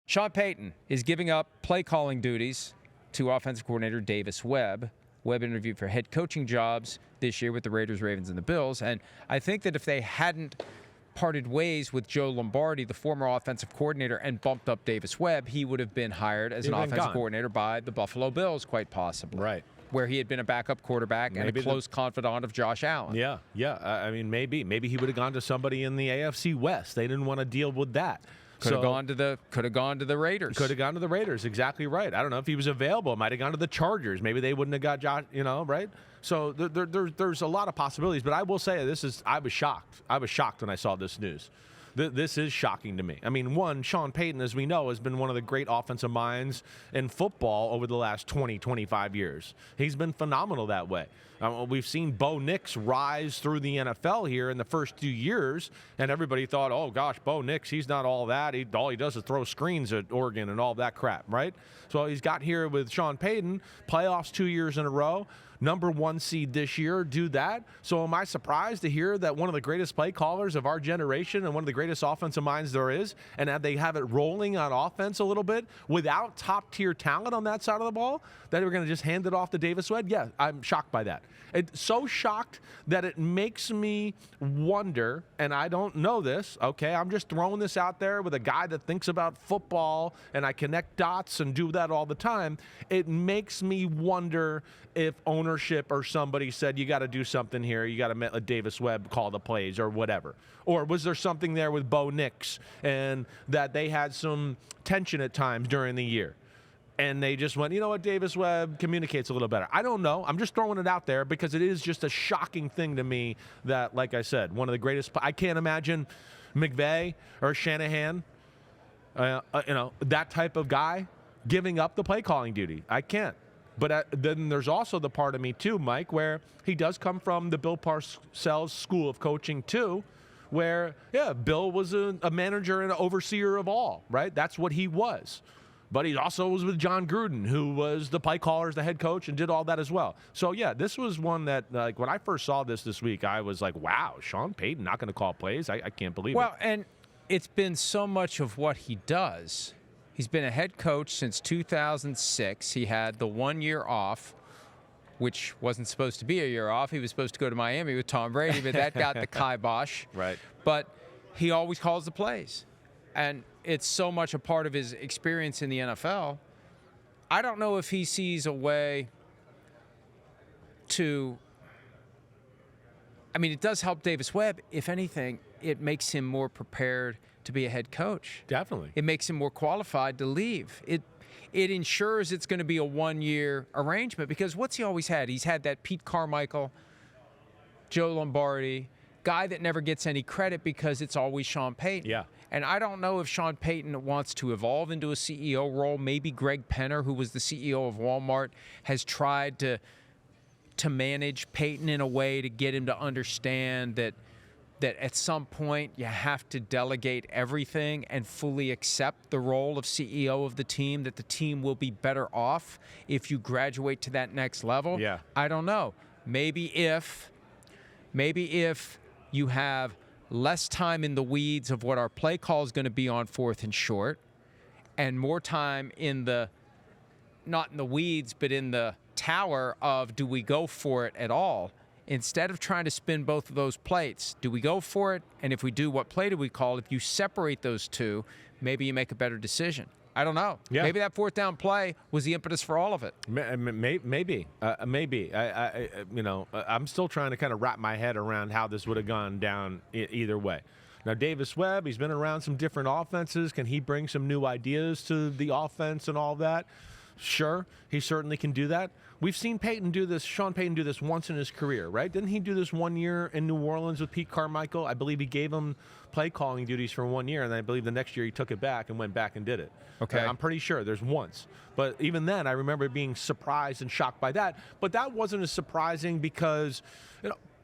Sean Payton is giving up play calling duties to offensive coordinator Davis Webb. Webb interviewed for head coaching jobs this year with the Raiders, Ravens, and the Bills. And I think that if they hadn't parted ways with Joe Lombardi, the former offensive coordinator, and bumped up Davis Webb, he would have been hired as an offensive coordinator by the Buffalo Bills, quite possibly. Right. Where he had been a backup quarterback and a close confidant of Josh Allen. Yeah. I mean, maybe he would have gone to somebody in the AFC West. They didn't want to deal with that. Could have gone to the Raiders. Could have gone to the Raiders. Exactly right. I don't know if he was available. Might have gone to the Chargers. Maybe they wouldn't have got Josh. Right. So there's a lot of possibilities. But I will say I was shocked. I was shocked when I saw this news. This is shocking to me. I mean, one, Sean Payton, as we know, has been one of the great offensive minds in football over the last 20, 25 years. He's been phenomenal that way. We've seen Bo Nix rise through the NFL here in the first 2 years, and everybody thought, oh, gosh, Bo Nix, he's not all that. All he does is throw screens at Oregon and all that crap, right? So he's got here with Sean Payton, playoffs 2 years in a row. Number 1 seed this year, do that. So am I surprised to hear that one of the greatest play callers of our generation and one of the greatest offensive minds there is, and that they have it rolling on offense a little bit without top-tier talent on that side of the ball, that we're going to just hand it off to Davis Webb? Yeah, I'm shocked by that. It's so shocked that it makes me wonder, and I don't know this, okay? I'm just throwing this out there with a guy that thinks about football, and I connect dots and do that all the time. It makes me wonder if ownership or somebody said, you got to do something here, you got to let Davis Webb call the plays or whatever. Or was there something there with Bo Nix and that they had some tension at times during the year? And they just went, you know what, Davis Webb communicates a little better. I don't know. I'm just throwing it out there because it is just a shocking thing to me that, like I said, one of the greatest. I can't imagine McVay or Shanahan, that type of guy giving up the play calling duty. I can't. But then there's also the part of me, too, Mike, where he does come from the Bill Parcells School of Coaching, too, where, yeah, Bill was a manager and an overseer of all, right? That's what he was. But he also was with John Gruden, who was the play caller, the head coach, and did all that as well. So, yeah, this was one that, like, when I first saw this week, I was like, wow, Sean Payton not going to call plays? I can't believe it. Well, and it's been so much of what he does. He's been a head coach since 2006. He had the 1 year off, which wasn't supposed to be a year off. He was supposed to go to Miami with Tom Brady, but that got the kibosh. Right. But he always calls the plays. And it's so much a part of his experience in the NFL. I don't know if he sees a way to – I mean, it does help Davis Webb. If anything, it makes him more prepared to be a head coach. Definitely. It makes him more qualified to leave. It ensures it's going to be a 1 year arrangement because what's he always had? He's had that Pete Carmichael, Joe Lombardi, guy that never gets any credit because it's always Sean Payton. Yeah. And I don't know if Sean Payton wants to evolve into a CEO role. Maybe Greg Penner, who was the CEO of Walmart, has tried to manage Payton in a way to get him to understand that at some point you have to delegate everything and fully accept the role of CEO of the team, that the team will be better off if you graduate to that next level. Yeah. I don't know. Maybe if you have less time in the weeds of what our play call is going to be on 4th and short and more time not in the weeds, but in the tower of do we go for it at all? Instead of trying to spin both of those plates, do we go for it? And if we do, what play do we call? If you separate those two, maybe you make a better decision. I don't know. Yeah. Maybe that 4th down play was the impetus for all of it. Maybe. I'm still trying to kind of wrap my head around how this would have gone down either way. Now, Davis Webb, he's been around some different offenses. Can he bring some new ideas to the offense and all that? Sure, he certainly can do that. We've seen Sean Payton do this once in his career, right? Didn't he do this 1 year in New Orleans with Pete Carmichael? I believe he gave him play calling duties for 1 year, and I believe the next year he took it back and went back and did it. Okay. I'm pretty sure there's once. But even then, I remember being surprised and shocked by that. But that wasn't as surprising because,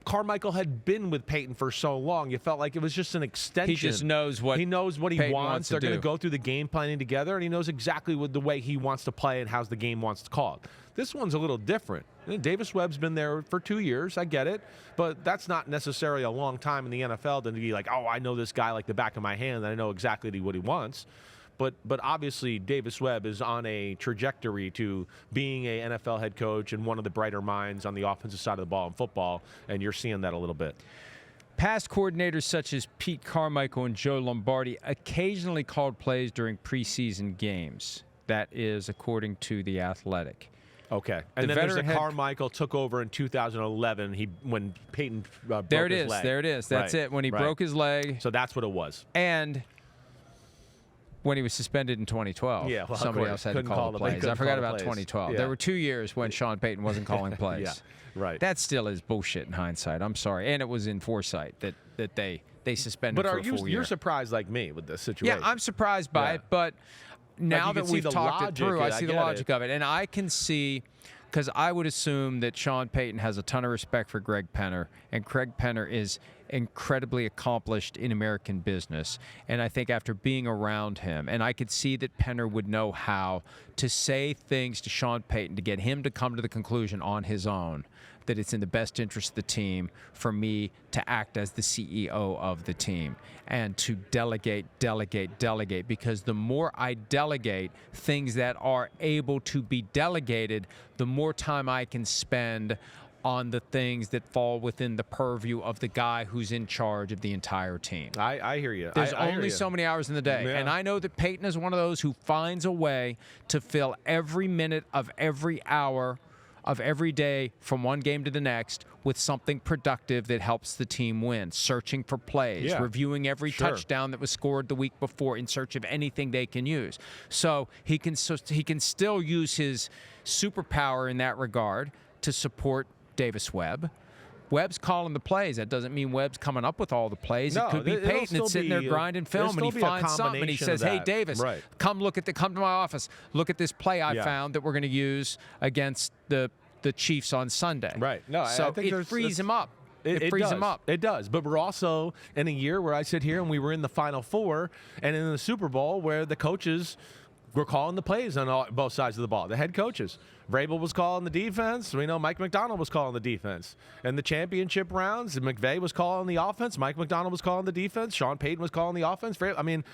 Carmichael had been with Payton for so long. You felt like it was just an extension. He just knows what he Payton wants. They're going to to go through the game planning together, and he knows exactly the way he wants to play and how the game wants to call it. This one's a little different. Davis Webb's been there for 2 years. I get it. But that's not necessarily a long time in the NFL to be like, oh, I know this guy like the back of my hand, and I know exactly what he wants. But obviously Davis Webb is on a trajectory to being a NFL head coach and one of the brighter minds on the offensive side of the ball in football, and you're seeing that a little bit. Past coordinators such as Pete Carmichael and Joe Lombardi occasionally called plays during preseason games. That is according to The Athletic. Okay. And then there's Carmichael took over in 2011 when Payton broke his leg. There it is. That's it. When he broke his leg. So that's what it was. And when he was suspended in 2012, somebody else had to call the plays. I forgot about 2012. There were 2 years when Sean Payton wasn't calling plays. Right. That still is bullshit in hindsight. I'm sorry. And it was in foresight that they suspended for a full year. But you're surprised like me with this situation? Yeah, I'm surprised by it, but now that we've talked it through, I see the logic of it. And I can see, because I would assume that Sean Payton has a ton of respect for Greg Penner, and Greg Penner is incredibly accomplished in American business. And I think after being around him, and I could see that Penner would know how to say things to Sean Payton to get him to come to the conclusion on his own that it's in the best interest of the team for me to act as the CEO of the team and to delegate, because the more I delegate things that are able to be delegated, the more time I can spend on the things that fall within the purview of the guy who's in charge of the entire team. I hear you. There's only so many hours in the day. Yeah. And I know that Payton is one of those who finds a way to fill every minute of every hour of every day from one game to the next with something productive that helps the team win, searching for plays, reviewing every touchdown that was scored the week before in search of anything they can use. So he can still use his superpower in that regard to support Davis Webb. Webb's calling the plays. That doesn't mean Webb's coming up with all the plays. No, it could be Payton that's sitting there grinding film, and he finds something, and he says, "Hey, Davis, come to my office. Look at this play I found that we're going to use against the Chiefs on Sunday." Right. No, so I think it frees him up. It frees does. him up. It does. But we're also in a year where I sit here and we were in the Final Four and in the Super Bowl where the coaches were calling the plays on both sides of the ball. The head coaches. Vrabel was calling the defense. We know Mike McDonald was calling the defense. In the championship rounds, McVay was calling the offense. Mike McDonald was calling the defense. Sean Payton was calling the offense. I mean,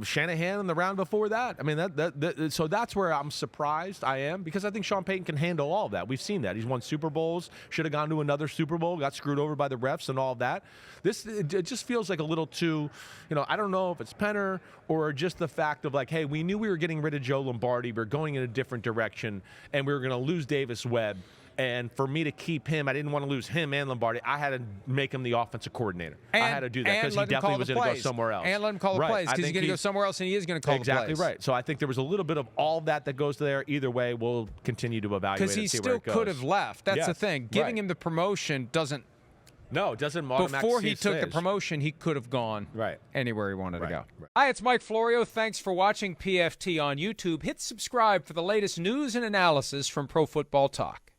Shanahan in the round before that. I mean, so that's where I'm surprised. I am, because I think Sean Payton can handle all of that. We've seen that. He's won Super Bowls. Should have gone to another Super Bowl. Got screwed over by the refs and all of that. It just feels like a little too, I don't know if it's Penner or just the fact of like, hey, we knew we were getting rid of Joe Lombardi. We're going in a different direction, and we were going to lose Davis Webb. And for me to keep him, I didn't want to lose him and Lombardi. I had to make him the offensive coordinator. I had to do that because he definitely was going to go somewhere else. And let him call the plays because he's going to go somewhere else, and he is going to call the plays. Exactly right. So I think there was a little bit of all that goes there. Either way, we'll continue to evaluate because he still could have left. That's the thing. Giving him the promotion doesn't. No, it doesn't automatically. Before he took the promotion, he could have gone anywhere he wanted to go. Hi, it's Mike Florio. Thanks for watching PFT on YouTube. Hit subscribe for the latest news and analysis from Pro Football Talk.